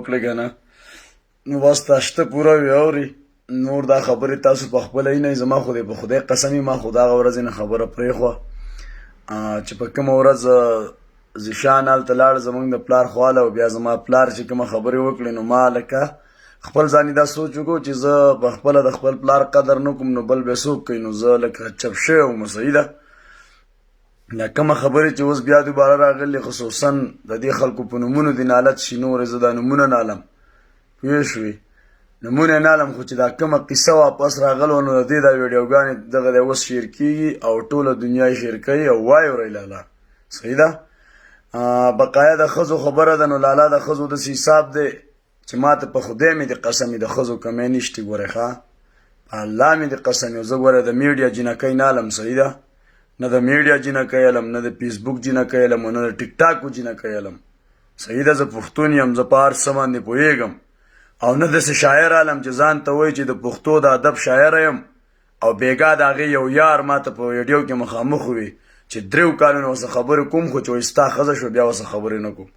وکړې که نه نو بس تاشته پوره وي اوري نور دا خبرې تاسو په خپله وینئ زما خو دی په خدای قسم ما خو د هغه ورځې نه خبره پرېښوه چې په کومه ورځ زیشان هلته لاړ زموږ د پلار خواله او بیا زما پلار چې کومه خبرې وکړې نو ما لکه خپل ځاني دا سوچ وکړو چې زه په خپله د خپل پلار قدر نه کوم نو بل بیا څوک کوي نو زه لکه چپ شوی وم صحیح ده دا کومه خبرې چې اوس بیا دوباره راغلې خصوصا د دې خلکو په نومونو دې نالت شي نورې زه دا نومونه نالم پوه شوې نومونه نالم خو چې دا کومه قصه واپس راغلو نو د دې دا ویډیوګانې دغه دی اوس شیر کېږي او ټوله دنیا یې شیر کوي او وایي ورئ لالا صحیح ده بقایا د ښځو خبره ده نو لالا د ښځو داسې حساب دی چې ما ته په خدای مې د قسم د ښځو کمی نشتې ګورې ښه په الله مې د قسم زه ګوره د میډیا جینکۍ نالم صحیح ده نه د میډیا جینکۍ علم نه د فیسبوک جینکۍ علم نه د ټیک ټاکو جینکۍ علم صحیح ده زه پښتون یم زه په هر څه باندې پوهېږم او نه داسې شاعر علم چې ځان ته وایي چې د پښتو د ادب شاعر یم او بېګا د هغې یو یار ما ته په ویډیو کې مخامخ وي چې 3 کالونه ورسره خبرې کوم خو چې وایي ستا ښځه شوه بیا ورسره خبرې نه کوم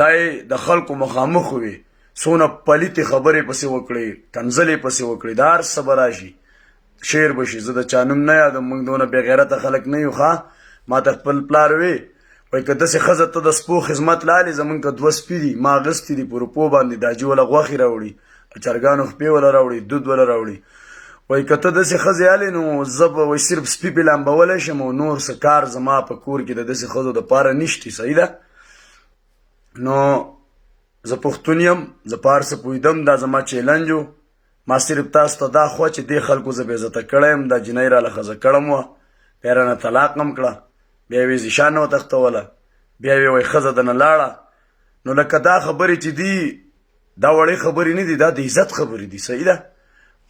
دا یې د خلکو مخامخ وي څونه پلیتې خبرې پسې وکړې کنځلې پسې وکړې دا هر څه به راشي شعر به شي زه د چا نوم نه یادم موږ دونه بېغیرته خلک نه یو ښه ما ته خپل پلار وی وایي که داسې ښځه ته د سپو خدمت لالې زمونږ که 2 سپي دي ما اغوستي دي په روپو باندې داجي وله غوښې راوړي چرګانو خپې وله راوړي دود وله راوړي وایي که ته داسې ښځې یالې نو زه به وایي صرف سپي پې لامبولی شم او نور څه کار زما په کور کې د داسې ښځو دپاره نشتي صحیح ده نو زه پښتون یم زه په هر څه پوهېدم دا زما چیلنج و ما صرف تاسو ته دا خوه چې دې خلکو زه بېعزته کړی یم دا جنۍ راله ښځه کړم وه بیا رانه طلاق هم کړه بیا یې زیشان نه وتښتوله بیا یې وایي ښځه دنه لاړه نو لکه دا خبرې چې دي دا وړې خبرې نه دي دا د عزت خبرې دي صحیح ده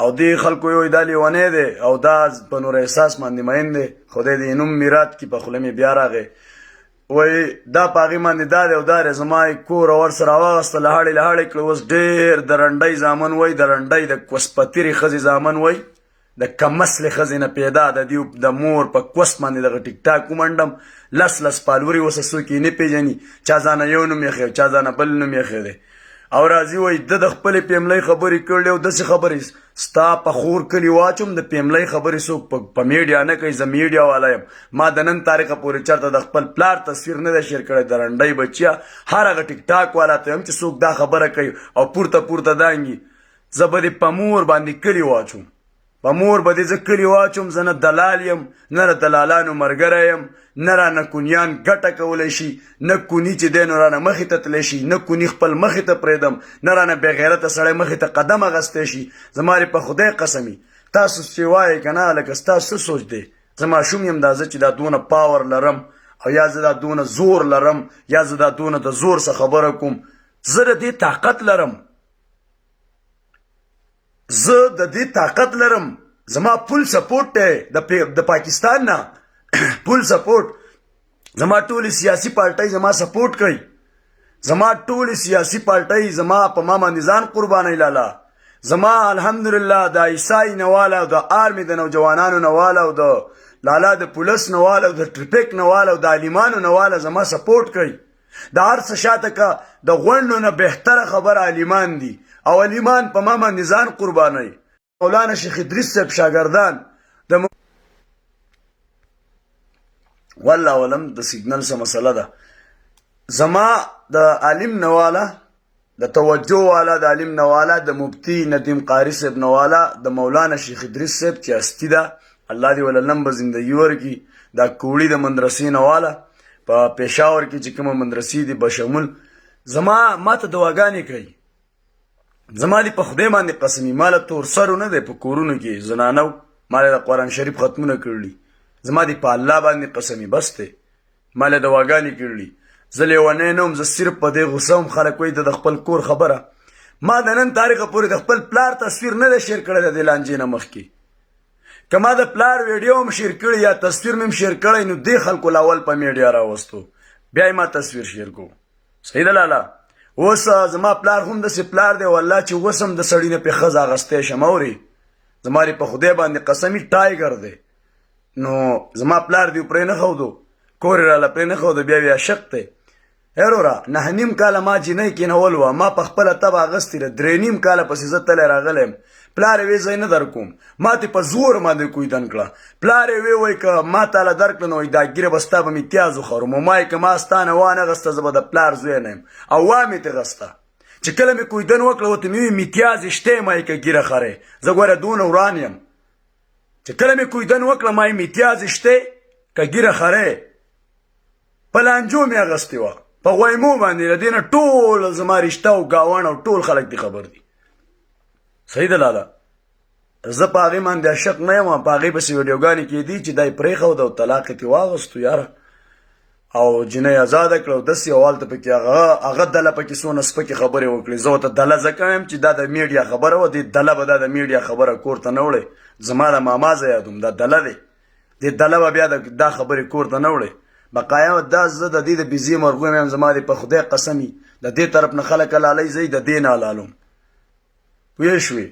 او دې خلکو یې وایي دا لیونی دی او دا په نور احساس باندې مین دی خدای دې نوم میرات کړي په خوله مې بیا راغی وایي دا په هغې باندې دا دی او دا دی زما یې کور او ورسره راواغسته لهړې لهړې کړه اوس ډېر د رنډۍ زامن وایي د رنډۍ د کوسپتیرې ښځې زامن وایي د کمسلې ښځې نه پیدا د دې د مور په کوس باندې دغه ټیک ټاک ومنډم 10 فالوري اوس څوک یې نه پېژني چا ځانه یو نوم ایښی چا ځانه بل نوم ایښی دی او راځي وایي د خپلې پیملۍ خبرې کړلې او داسې خبرې ستا په خور کلي واچوم د پیملۍ خبرې څوک په میډیا نه کوي زه میډیا والا یم ما د نن تاریخه پورې چېرته د خپل پلار تصویر نه دی شیر کړی د رنډۍ بچیا هر هغه ټیک ټاک والا ته یم چې څوک دا خبره کوي او پورته پورته دانګي زه به دې په مور باندې کلي واچوم په مور به دې زه کلي واچوم زه نه دلال یم نه د دلالانو ملګری یم نه رانه کونیان ګټه کولی شي نه کوني چې دی نو رانه مخې ته تللی شي نه کوني خپل مخې ته پرېږدم نه رانه بېغیرته سړی مخې ته قدم اخیستی شي زما په خدای قسمي تاسو چې وایئ که نه لکه ستاسو څه سوچ دی زه ماشوم یم دا زه چې دا دونه پاور لرم او یا زه دا دونه زور لرم یا زه دا دونه د زور څه خبره کوم زه د دې طاقت لرم زه د دې طاقت لرم زما پول سپورټ دی د پاکستان نه پول سپورټ زما ټولې سیاسي پارټۍ زما سپورټ کوي زما ټولې سیاسي پارټۍ زما په ما باندې ځان قربانوي لالا زما الحمدلله د عیسائی نه واله او د آرمي د نوجوانانو نه واله او د لالا د پولیس نه واله او د ټریفک نه واله او د عالمانو نه واله زما سپورټ کوي د هر څه شاته که د غونډو نه بهتره خبره عالمان دي او عالمان په ما باندې ځان قربانوي مولانا شیخ ادریس صاحب شاګردان د والله ولم د سیګنل څه مسله ده زما د عالم نه واله د توجه والا د عالم نه والا د مفتي ندیم قاري صاحب نه والا د مولانا شیخ ادریس صاحب چې هستي ده الله دې وله لمبه زندګي ورکړي دا کوړي د مدرسې نه والا په پېښور کې چې کومه مدرسې دي بشمول زما ما ته دعاګانې کوي زما دې په خدای باندې قسمي ماله تور سرو نه دی په کورونو کې زنانو ماله د قرآن شریف ختمونه کړلي زما دې په الله باندې قسمي بس دی ماله دعاګانې کړلي زه لیونی نه وم زه صرف په دې غوسه وم خلک وایي د خپل کور خبره ما د نن تاریخه پورې د خپل پلار تصویر نه دی شیر کړی د دې لانجې نه مخکې که ما د پلار ویډیو هم شیر کړی یا تصویر مې هم شیر کړی نو دې خلکو لاول په میډیا راوستو بیا یې ما تصویر شیر کو صحیح ده لالا اوس زما پلار هم داسې پلار دی والله چې اوس هم د سړي نه پې ښځه اخیستی شم اورې زما په خدای باندې قسمي ټایګر دی نو زما پلار دې پرې نه ښودو کور یې راله پرې نه ښودو بیا یې عاشق دی هرورا 9.5 کاله ما جنۍ کېنول وه ما په خپله تبه اغستې ده 3.5 کاله پسې زه تلی راغلی یم پلار یې وی زه نه در کوم ما تې په زور باندې کویدن کړه پلار یې وی وایي که ما تاله درکړه نو دا ږیره به ستا به مې تیاز وخورم ما یې که ما ستا نه وانه غسته زه به د پلار زوی نه یم او وا مې تې غسته چې کله مې کویدن وکړه ورته مې وویل میتیازې شته ما یې که ږیره خرې زه ګوره دونه وران یم چې کله مې کویدن وکړه ما یې میتیازې شته که ږیره خرې په لانجو مې اغستې وه په غویمو باندې د دې نه ټول زما رشته او ګاوڼ او ټول خلک دې خبر دي صحیح ده لالا زه په هغې باندې عاشق نه یم په هغې پسې ویډیوګانې کېدي چې دا یې پرېښود او طلاق یې ترې واغستو یاره او جنۍ ازاده کړه او داسې او هلته پکې هغه دله پکې څونه سپکې خبرې وکړې زه ورته دله ځکه وایم چې دا د میډیا خبره وه دې دله به دا د میډیا خبره کور ته نه وړې زما د ماما زه یادوم دا دله دی دې دله به بیا دا خبرې کور ته نه وړې بقایا دا زه د دې د بيزي مرغوم یم زما دې په خدای قسمي د دې طرف نه خلک لالۍ زی د دې نه حلالوم پوه شوې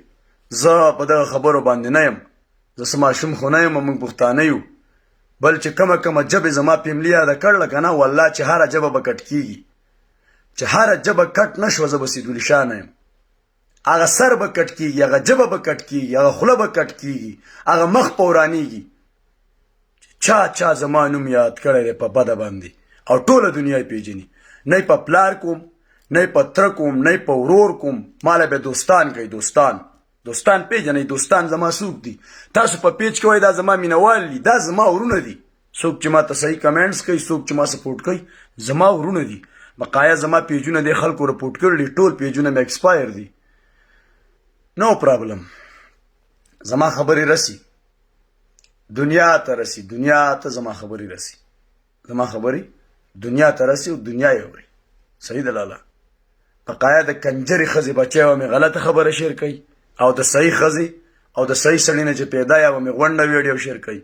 زه په دغه خبرو باندې نه یم زه څه ماشوم خو نه یم موږ پښتانه یو بل چې کومه ژبې زما پیملي یاده کړله که نه والله چې هره ژبه به کټ کېږي چې هره ژبه کټ نه شوه زه به سیدولي شاه نه یم هغه سر به کټ کېږي هغه ژبه به کټ کېږي هغه خوله به کټ کېږي هغه مخ به ورانېږي چا زما نوم یاد کړی دی په بده باندې او ټوله دنیا یې پیژني نه په پلار کوم نه په تره کوم نه په ورور کوم ماله به دوستان کوي دوستان پیژنئ دوستان زما څوک دي تاسو په پیج کې وایي دا زما مینهوال دي دا زما ورونه دي څوک چې ما ته صحیح کمنټس کوي څوک چې ما سپورټ کوي زما ورونه دي بقایا زما پیجونه دې خلکو رپورټ کړي ټول پیجونه مې ایکسپایر دي نو پرابلم زما خبرې رسي دنیا ته رسي دنیا ته زما خبرې رسي زما خبرې دنیا ته رسي او دنیا یې اوري صحیح ده لالا بقایا د کنجرې ښځې بچی وه مې غلطه خبره شیر کوي او د صحیح ښځې او د صحیح سړي نه چې پیدا یا به مې غونډه ویډیو شیر کوي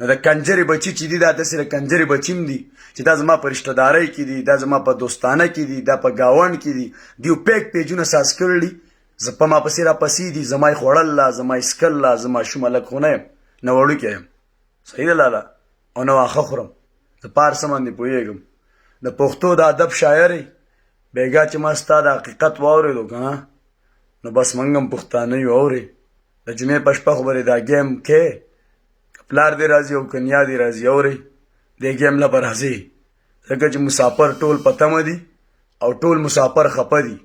نو د کنجرې بچي چې دي دا داسې د کنجرې بچي هم دي چې دا زما په رشته دارۍ کې دي دا زما په دوستانه کې دي دا په ګاونډ کې دي دیو پیک پیجونه ساس کړي زه په ما پسې راپسې دي زما یې خوړل لا زما یې څکل لا زه ماشوم هلک خو نه یم نه وړوکی یم صحیح ده لالا او نه واښه خورم زه په هر څه باندې پوهېږم د پښتو د ادب شاعر یې بېګا چې ما ستا د حقیقت واورېدو که نه نو بس موږ هم پښتانه یو اورې د جمعې په شپه خو به دا ګیم کې که پلار دې راځي او که نیا دې راځي اورې دې ګیم له به راځي ځکه چې مسافر ټول په تمه دي او ټول مسافر خفه دي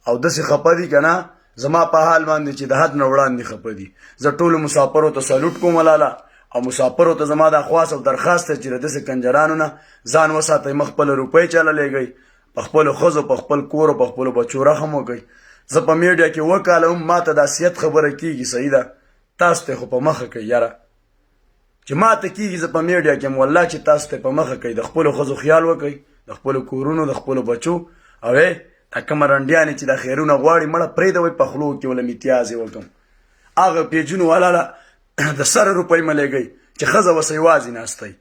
او داسې خفه دي که نه زما په حال باندې چې د حد نه وړاندې خفه دي زه ټولو مسافرو ته سلوټ کوم لاله او مسافرو ته زما دا خواست او درخواست دی چې د داسې کنجرانو نه ځان وساتئ مه خپله روپۍ چاله لېږئ په خپلو ښځو په خپل کور او په خپلو بچو رحم وکئ زه په میډیا کې 2 کاله هم ما ته د حیثیت خبره کېږي صحیح ده تاسو ته خو په مخه کوي یاره چې ما ته کېږي زه په میډیا کې هم والله چې تاسو ته په مخه کوي د خپلو ښځو خیال وکئ د خپلو کورونو د خپلو بچو او دا کومه رنډیانې چې دا خیرونه غواړي مړه پرېږدوئ په خولو کې وله میتیازې وکړم هغه پیجونو والاله د سره روپۍ مه لېږئ چې ښځه وسه یوازې ناستئ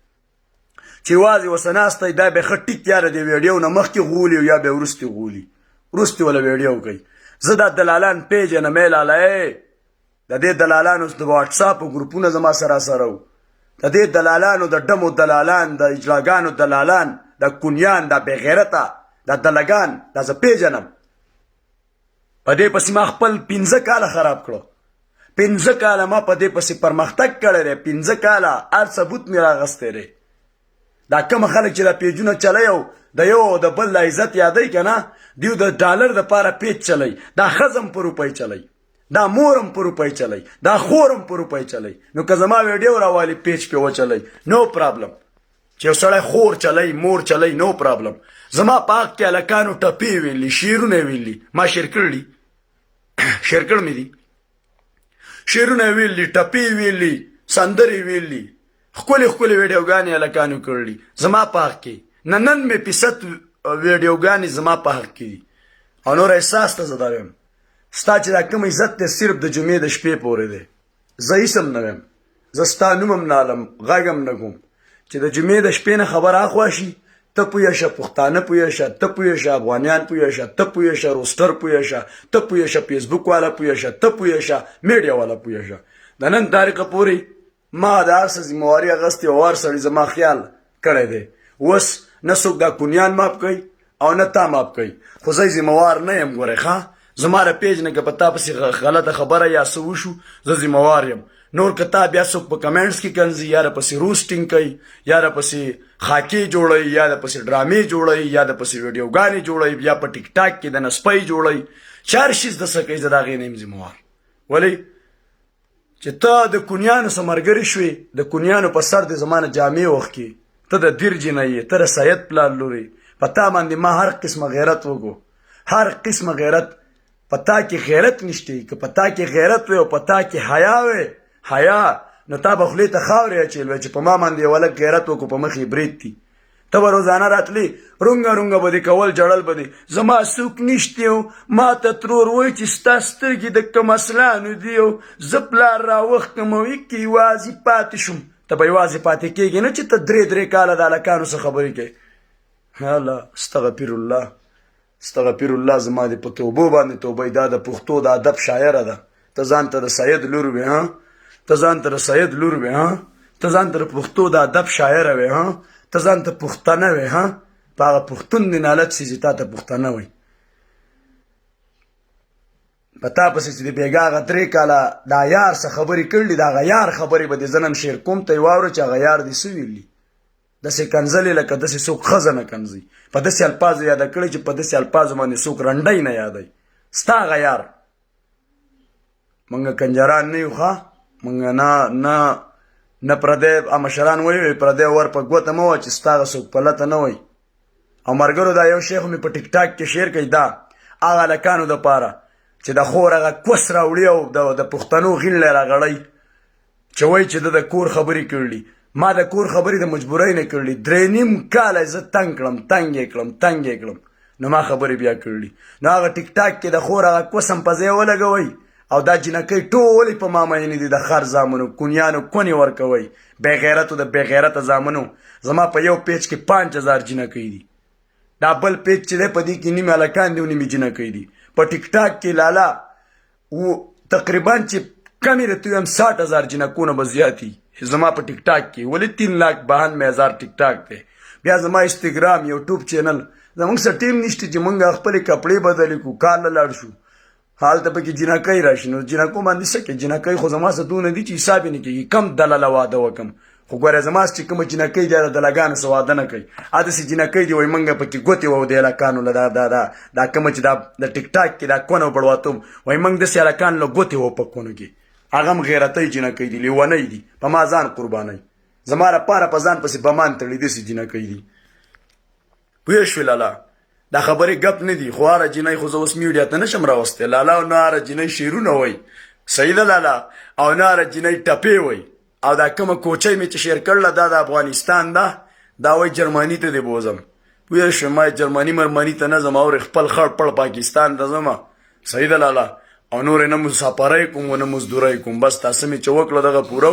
چې یوازې وسه ناستئ دا به ښه ټیک یاره د ویډیو نه مخکې غولي یا به وروستې غولي وروستې وله ویډیو کوي زه دا دلالان پیژنم ای لاله د دې دلالانو د واټساپ ګروپونه زما سره وو د دې دلالانو د ډمو دلالان د اجلاګانو دلالان د کونیان د بېغیرته د دلګان دا زه پیژنم په دې پسې ما خپل 15 کاله خراب کړو 15 کاله ما په دې پسې پرمختګ کړی دی 15 کاله هر ثبوت مې راغستی دی دا کوم خلک چې دا پیجونه چلی او د یو او د بل د عزت یادوي که نه دیو د ډالر دپاره پیج چلی دا ښځم په روپۍ چلی دا مورم په روپۍ چلی دا خورم په روپۍ چلی نو که زما ویډیو راوالي پیج پې وچلی نو پرابلم چې یو سړی خور چلی مور چلی نو پرابلم زما په حق کې هلکانو ټپې ویلي شعرونه ویلي ما شعر کړي شعر کړ مې دي شعرونه ویلي ټپې ویلي سندرې ویلي ښکلې ښکلې ویډیوګانې هلکانو کړلي زما په حق کې نن مې فیصد ویډیوګانې زما په حق کې دي او نور احساس ته زه دا ویم ستا چې دا کوم عزت دی صرف د جمعې د شپې پورې دی زه هېڅ هم نه ویم زه ستا نوم هم نه علم غږ هم نه کوم چې د جمعې د شپې نه خبر اخوا شي ته پوه شه پښتانه پوه شه ته پوه شه افغانیان پوه شه ته پوه شه روسټر پوه شه ته پوه شه فیسبوک والا پوه شه ته پوه شه میډیا والا پوه شه د نن تاریخه پورې ما د هر څه ذمهواري اخیستې او هر سړي زما خیال کړی دی اوس نه څوک دا کونیان ماف کوي او نه تا ماف کوي خو زه ذمہوار نه یم ګورئ ښه زما د پیج نه که په تا پسې غلطه خبره یا څه وشو زه ذمہوار یم نور که تا بیا څوک په کمنټس کې کنځي یا د پسې روسټینګ کوي یا د پسې خاکې جوړوي یا د پسې ډرامې جوړوي یا د پسې ویډیوګانې جوړوي یا په ټیک ټاک کې د نسپۍ جوړوي چار شیز د څه کوي زه د هغې نه یم ذمہوار ولې چې ته د کونیانو سره ملګري شوې د کونیانو په سر د زما نه جامې وښکې ته د دیر جینه یې ته د سید پلار لورې په تا باندې ما هر قسمه غیرت وکړو هر قسمه غیرت په تا کې غیرت نشته که په تا کې غیرت وي او په تا کې حیا وي حیا نو تا به خولې ته خاورې اچېل وی چې په ما باندې یو هلک غیرت وکړو په مخ یې برید دي ته به روزانه راتلې رونګه رونګه به دې کول جړل به دې زما څوک نشته او ما ته ترور وایي چې ستا سترګې د کمسلانو دي او زه پلار راوښکم او کې یوازې پاتې شوم ته به یوازې پاتې کېږې نه چې ته درې کاله د هلکانو څه خبرې کوې الله استغفر الله استغفر الله زما دې په توبو باندې توبه دا د پښتو د ادب شاعره ده ته ځان ته د سید لور وې ها ته ځان ته د سید لور وې ها ته ځان ته د پښتو د ادب شاعره وې ها ته ځان ته پښتانه وې ها په هغه پښتون دې نالت سي چې تا ته پښتانه وایي په تا پسې چې د بېګا هغه 3 کاله دا یار څه خبرې کړلي د هغه یار خبرې به دې زه نن شعر کوم ته یې واوره چې هغه یار دې څه ویلي داسې کنځلې لکه داسې څوک ښځه نه کنځي په داسې الفاظو یاده کړی چې په داسې الفاظو باندې څوک رنډی نه یادوي ستا هغه یار موږ کنجران نه یو ښه موږ نه پردی مشران وایي پردی ور په ګوته مه وه چې ستا هغه څوک پلته نه وایي او ملګرو دا یو شیخ مې په ټیک ټاک کې شعر کوي دا هغه هلکانو دپاره چې د خور هغه کوس راوړي او د پښتنو غیل راغړی چې وایي چې د کور خبرې کړلي ما د کور خبرې د مجبورۍ نه کړلي 3.5 کاله زه تنګ کړم نو ما خبرې بیا کړلي نو هغه ټیک ټاک کې د خور هغه کوسم په ځای ولګوئ او دا جنکۍ ټولې په ما مینې دي د خر زامنو کونیانو کونې ورکوئ بېغیرتو د بېغیرته زامنو زما په یو پیج کې 5000 جنکۍ دي دا بل پیج چې دی په دې کې نیم هلکان دي او نیم جنکۍ دي په ټیک ټاک کې لالا تقریبا چې کمې رته ویم 60,000 جنکونه به زیاتي زما په ټیک ټاک کې ولې 3,92,000 ټیک ټاک دی بیا زما انسټاګرام یوټیوب چینل زموږ سره ټیم نشته چې موږ خپلې کپړې بدلې کړو کار له لاړ شو هلته پکې جنکۍ راشي نو جنکو باندې څه کوي جنکۍ خو زما څه دونه دي چې حساب یې نه کېږي کم دلاله واده وکړم خو ګوره زما چې کومه جنکۍ دی د دلګانو څه واده نه کوي داسې جنکۍ دي وایي موږ پکې ګوتې وو د هلکانو له دا کومه چې د ټیک ټاک کې دا کونه بړواتوم وایي موږ داسې هلکان له ګوتې وو په کونو کې هغه هم غیرتۍ جنکۍ دي لیونۍ دي په ما ځان قربانوي زما لپاره په ځان پسې بمان تړي داسې جنکۍ دي پوه شوې لالا دا خبرې ګپ نه دي خو هره جنۍ خو زه اوس میډیا ته نشم راوستی لالا او نه هره جنۍ شعرونه وایي صحیح ده لالا او نه هره جنۍ ټپې وایي او دا کومه کوچۍ مې چې شعر کړله دا د افغانستان ده دا وایي جرمني ته دې بوځم پوه شوې ما جرمني مرمني ته نه ځم اورې خپل خړ پړ پاکستان ته ځم صحیح ده لالا او نورې نه مسافرۍ کوم و نه مزدورۍ کوم بس تاسو مې چې وکړه دغه پوره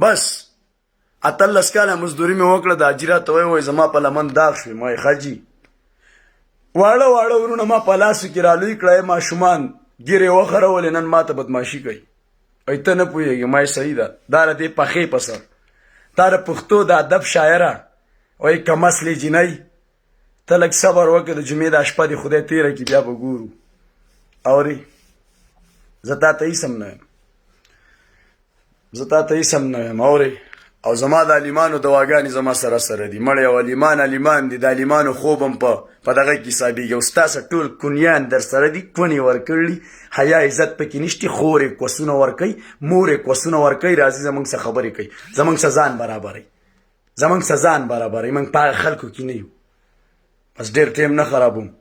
بس 18 کاله مزدوري مې وکړه د اجرا ته وایي زما په لمن داغ شوې ما خاجي واړه واړه ورونه ما په لاسو کې رالوی کړی ماشومان ګیرې وخرولې نن ما ته بدماشي کوي وایي ته نه پوهېږې ما صحیح ده دا د دې پخې په سر دا د پښتو د ادب شاعره وایي کمسلې جینۍ ته لږ صبر وکړه د جمعې دا شپه دې خدای تېره کړي بیا به ګورو اورې زه تا ته هېڅ هم نه یم اورې او زما د علیمانو دواګانې زما سره سره دي مړی او علیمان دي د علیمانو خوب هم په دغه کې حسابېږي او ستاسو ټول کونیان در سره دي کونې ورکړلي حیا عزت پکې نشته خور یې کوسونه ورکوي مور یې کوسونه ورکوي راځي زموږ سره خبرې کوي زموږ سره ځان برابروي موږ په هغه خلکو کې نه یو بس ډېر ټیم نه خرابوم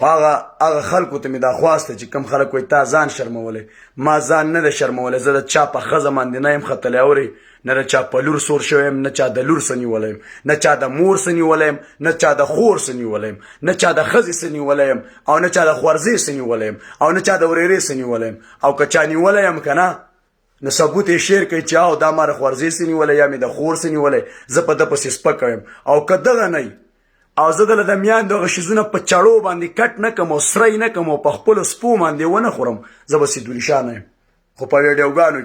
هغه خلکو ته مې دا خواسته چې کوم خلک وایي تا ځان شرمولی ما ځان نه ده شرمولی زه د چا په ښځه باندې نه یم ختلی اورې نه د چا په لور سور شوی یم نه چا د لور څه نیولی یم نه چا د مور څه نیولی یم نه چا د خور څه نیولی یم نه چا د ښځې څه نیولی یم او نه چا د خورزې څه نیولی یم او نه چا د ورېرې څه نیولی یم او که چا نیولی یم که نه نو ثبوت یې شعر کوي چې او دا ما د خورزې څه نیولی یا مې د خور څه نیولی زه په ده پسې سپکه یم او که دغه نه او زه دله د میاندو هغه شیزونه په چړو باندې کټ نه کړم او سری نه کړم او په خپلو سپو باندې ونه خورم زه به سیدولیشانه یم خو په ویډیوګانو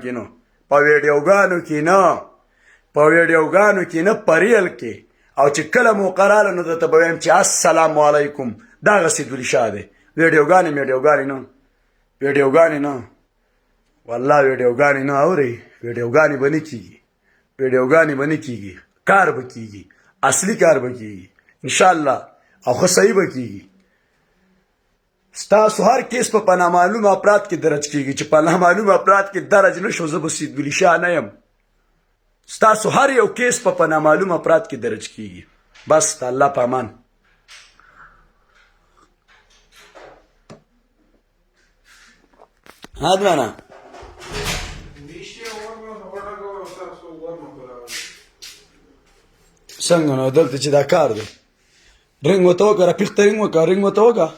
کې نه په ریل کې او چې کله موقع راله نو درته به وایم چې السلام علیکم. دغه سیدولي شاه دی. ویډیوګانې نه والله ویډیوګانې نه اورئ، ویډیوګانې به نه کېږي، کار به کېږي، اصلي کار به کېږي انشاءالله، او ښه صحیح به کېږي. ستاسو هر کیس په نامعلوم افراد کې درج کېږي، چې په نامعلوم افراد کې درج نه شو زه به سیدولي شاه نه یم. ستاسو هر یو کیس په نامعلوم افراد کې درج کېږي. بس د الله په امان. ادمانه څنګه نو دلته چې دا کار دی رنګ ورته وکړه، رفیق ته رنګ وکړه،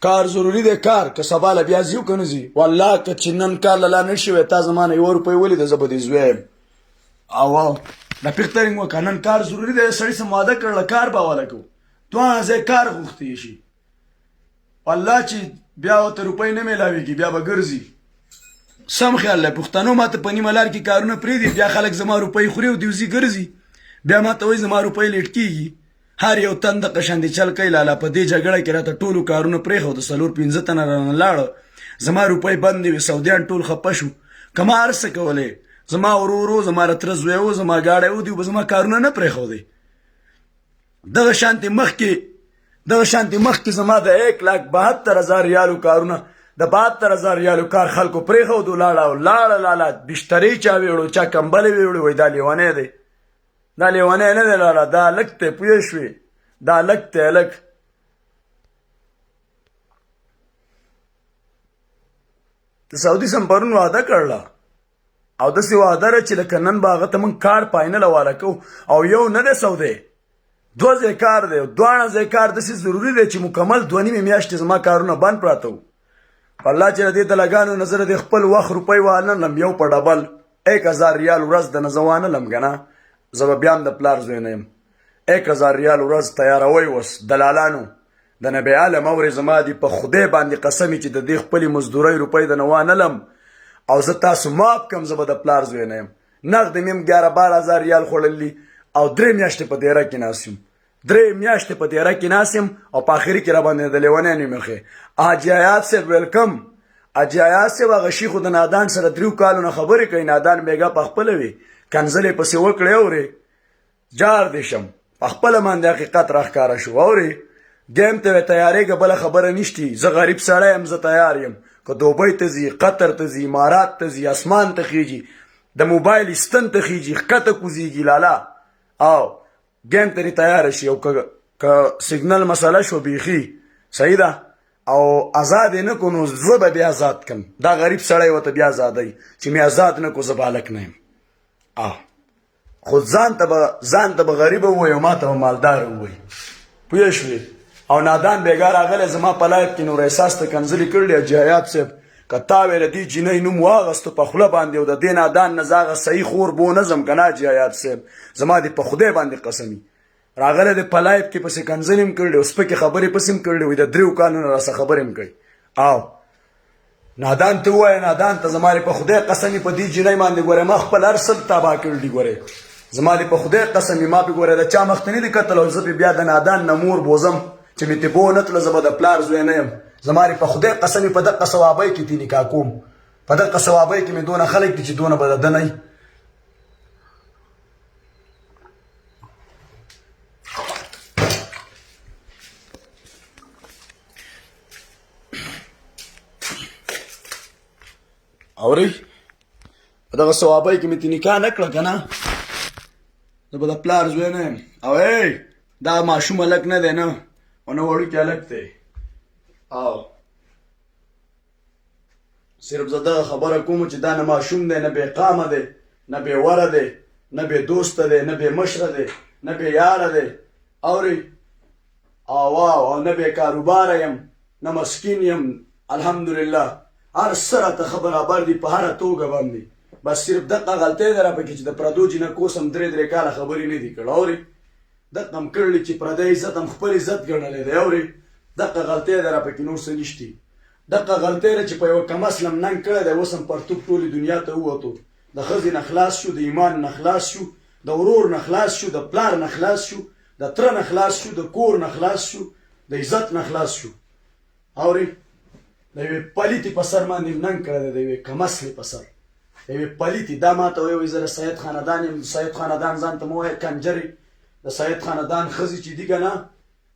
کار ضروري دی. کار که سبا له بیا ځي که نه ځي، والله که چې نن کار له لا نه شوی تا زما نه 1 روپۍ ولیده زه به دې زوی یم. او رفیق ته رنګ وکړه، نن کار ضروري دی، سړي څه مواده کړله کار به واله کوو، دوه ځای کار غوښتی شي، والله چې بیا ورته روپۍ نه میلاوېږي بیا به ګرځي. سم خیال دی. پښتنو ماته په نیمه لار کې کارونه پرېږدي، بیا خلک زما روپۍ خوري او دیوځي ګرځي، بیا ماته وایي زما روپۍ لیټ کېږي. هر یو تن دغه شان دی چل کوي. لالا په دې جګړه کې راته ټولو کارونه پرېښوده، 4-5 تنه رانه لاړه، زما روپۍ بندې وې، سعودیان ټول خفه شو. که ما هر څه کولی، زما ورور و، زما تره زوی و، زما ګاډی و، دوی به زما کارونه نه پرېښودی. دغه شانتې مخکې زما د 1,72,000 ریالو کارونه، د 72,000 ریالو کار خلکو پرېښودو، لاړه بشترۍ چا ویوړو، چا کمبلې ویوړو، وایي دا لیونی دی. دا لیونی نه دی لاله، دا هلک دی، پوه شوې، دا هلک دی. هلک د سعودي سم پرون وعده کړله، او داسې وعده ده چې لکه نن به هغه ته موږ کار فاینل حواله کوو، او یو نه دی سعودی، 2 ځای کار دی. 2 ځای کار داسې ضروري دی چې مکمل 2.5 میاشتې زما کارونه بند پراته وو. والله چې د دې دلګانو نه زه د خپل وخت روپۍ وانلم، یو په ډبل 1,000 ریال ورځ د نه زه وانلم که نه، زه به بیا هم د پلار زوی نه یم. 1,000 ریال ورځ تیاروئ اوس دلالانو، د نبی عالم اورې زما دي په خدای باندې قسمې چې د دې خپلې مزدورۍ روپۍ د نه وانلم، او زه تاسو معاف کړم، زه به د پلار زوی نه یم. نغد مې هم 11-12,000 ریال خوړلي، او 3 میاشتې په دیره کې ناست یم، 3 میاشتې په دیره کې ناست یم، او په آخري کې راباندې د لیونیانو مخې. حاجي حیات صاحب ویلکم. حاجي حیات صاحب هغه شي خو د نادان سره 3 کالو نه خبرې کوي، نادان بیګا په خپله وي، کنځلې پسې وکړې اورې جار دې شم، په خپله باندې حقیقت راښکاره شو. اورې ګیم ته وې تیارېږه، بله خبره نشتي، زه غریب سړی یم، زه تیار یم، که دوبۍ ته ځي، قطر ته ځي، امارات ته ځي، اسمان ته خیږي، د موبایل ستن ته خیږي، ښکته کوزیږي لالا، او ګیم ته دې تیاره شي. او که سیګنل مسله شو بیخي صحیح ده، او آزاد یې نه کړو نو زه به بیا آزاد کړم. دا غریب سړی ورته بیا ازادوي چې مې آزاد نه کړو، زه به هلک نه یم. خو ځان ته به غریبه ووایي او ما ته به مالداره ووایي، پوه شوې. او نادان بیګا راغلی زما په لایف کې نور احساس ته کنځلې کړلې. حاجي حیات صاحب که تا ویله دې جینۍ نوم واغستو په خوله باندې، او د دې نادان نه زه هغه صحیح خور به ونه ځم که نه حاجي حیات صاحب، زما دې په خدای باندې قسمي راغلی دی په لایف کې پسې کنځلې هم کړلې، او سپکې خبرې پسې هم کړلې، وایي د 3 کالو نه راسه خبرې هم کوي. او نادان ته ووایه، نادان ته زما په خدای قسمي په دې جینۍ باندې ګورې ما خپل هر څه تباه کړي، ګورې زما په خدای قسمي ما پې ګورې د چا مخ ته نه دي کتل، او زه پې بیا د نادان نه مور بوزم چې مې تبو نه تله، زه به د پلار زوی نه یم. زما په خدای قسمي په دغه ثوابۍ کې دې نکاح کوم، په دغه ثوابۍ کې مې دونه خلک دي چې دونه به د ده نه وي. اورئ په دغه ثوابۍ کې مې ته نکاح نه کړه که نه، زه به د پلار زوی نه یم. او دا ماشوم هلک نه دی، نه او نه وړوکی هلک دی. او صرف زه دغه خبره کوم چې دا نه ماشوم دی، نه بې قامه دی، نه بې وره دی، نه بې دوسته دی، نه بې مشره دی، نه بې یاره دی. اورئ او نه بې کاروباره یم، نه مسکین یم، الحمدلله هر څه راته ښه برابر دي په هره توګه باندې. بس صرف دغه غلطۍ ده را پکې چې د پردو جینکو سم 3 کاله خبرې نه دي کړې. اورئ دغه هم کړلې چې پردی عزت هم خپل عزت ګڼلی دی. اورئ دغه غلطۍ ده را پکې، نور څه نشتي. دغه غلطۍ ده چې په یوه کم اصل هم ننګ کړی دی، اوس هم پرتوب ټولې دنیا ته ووتو، د ښځې نه خلاص شو، د ایمان نه خلاص شو، د ورور نه خلاص شو، د پلار نه خلاص شو، د تره نه خلاص شو، د کور نه خلاص شو، د عزت نه خلاص شو. اورې د یوې پلیتې په سر باندې ننګ کړی دی، د یوې کمسلې په سر، د یوې پلیتې. دا ما ته وایي زه د سید خاندان یم. سید خاندان ځان ته مه وایه کنجرې. د سید خاندان ښځې چې دي که نه،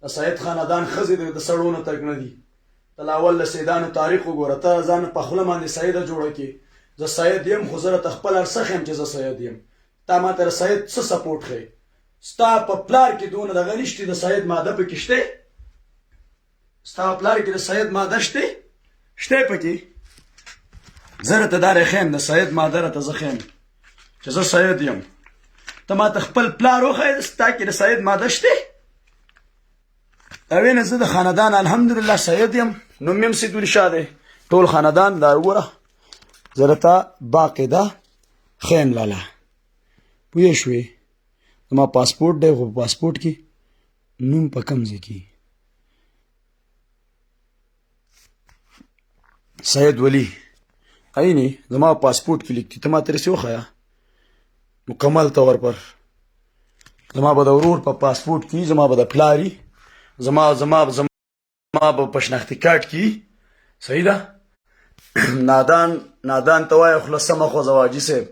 د سید خاندان ښځې د سړو نه تګ نه دي. ته لا اول د سیدانو تاریخ وګوره. ته ځان په خوله باندې سیده جوړه کړې. زه سید یم، خو زه راته خپل ارڅخ یم چې زه سید یم. تا ما ته د سید څه سپورټ ښیې؟ ستا په پلار کې دونه دغه نشتې د سید ماده پکې شته؟ ستا په پلار کې د سید ماده شته؟ شته پکې؟ زه راته دا ښیم، د سید ماده راته زه ښیم چې زه سید یم. ته ما ته خپل پلار وښیه ستا کې د سید ماده شته؟ اوې نه زه د خاندان الحمدلله سید یم، نوم مې هم سیدولي شاه دی، ټول خاندان دا وګوره. زه راته باقاعده ښیم لاله، پوه شوې؟ زما پاسپورټ دی، خو په پاسپورټ کې نوم په کوم ځای کې سید ولی عیني زما پاسپورټ کې لیکتي. ته ما ته رسې وښیه مکمل طور پر. زما به د ورور په پاسپورټ کې، زما به د پلاري، زما به په شناختي کارت کې. صحیح ده؟ نادان ته وایه خوله سمه خوځوه حاجي صاحب.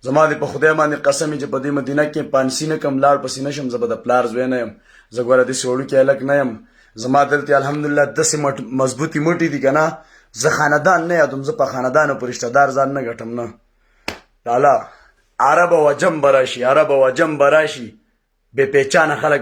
زما دې په خدای باندې قسم چې په دې مدینه کې پانسي نه کم لاړ پسې نه شم. زه به د پلار زوی نه یم، زه ګوره داسې وړوکی هلک نه یم. زما دلته الحمدلله داسې مضبوطې مټې دي که نه. زه خاندان نه یادوم، زه په خاندانو په رشته دار ځان نه ګټم. نه لالا، عرب او عجم به راشي، عرب او عجم به راشي، بې پیچانه خلک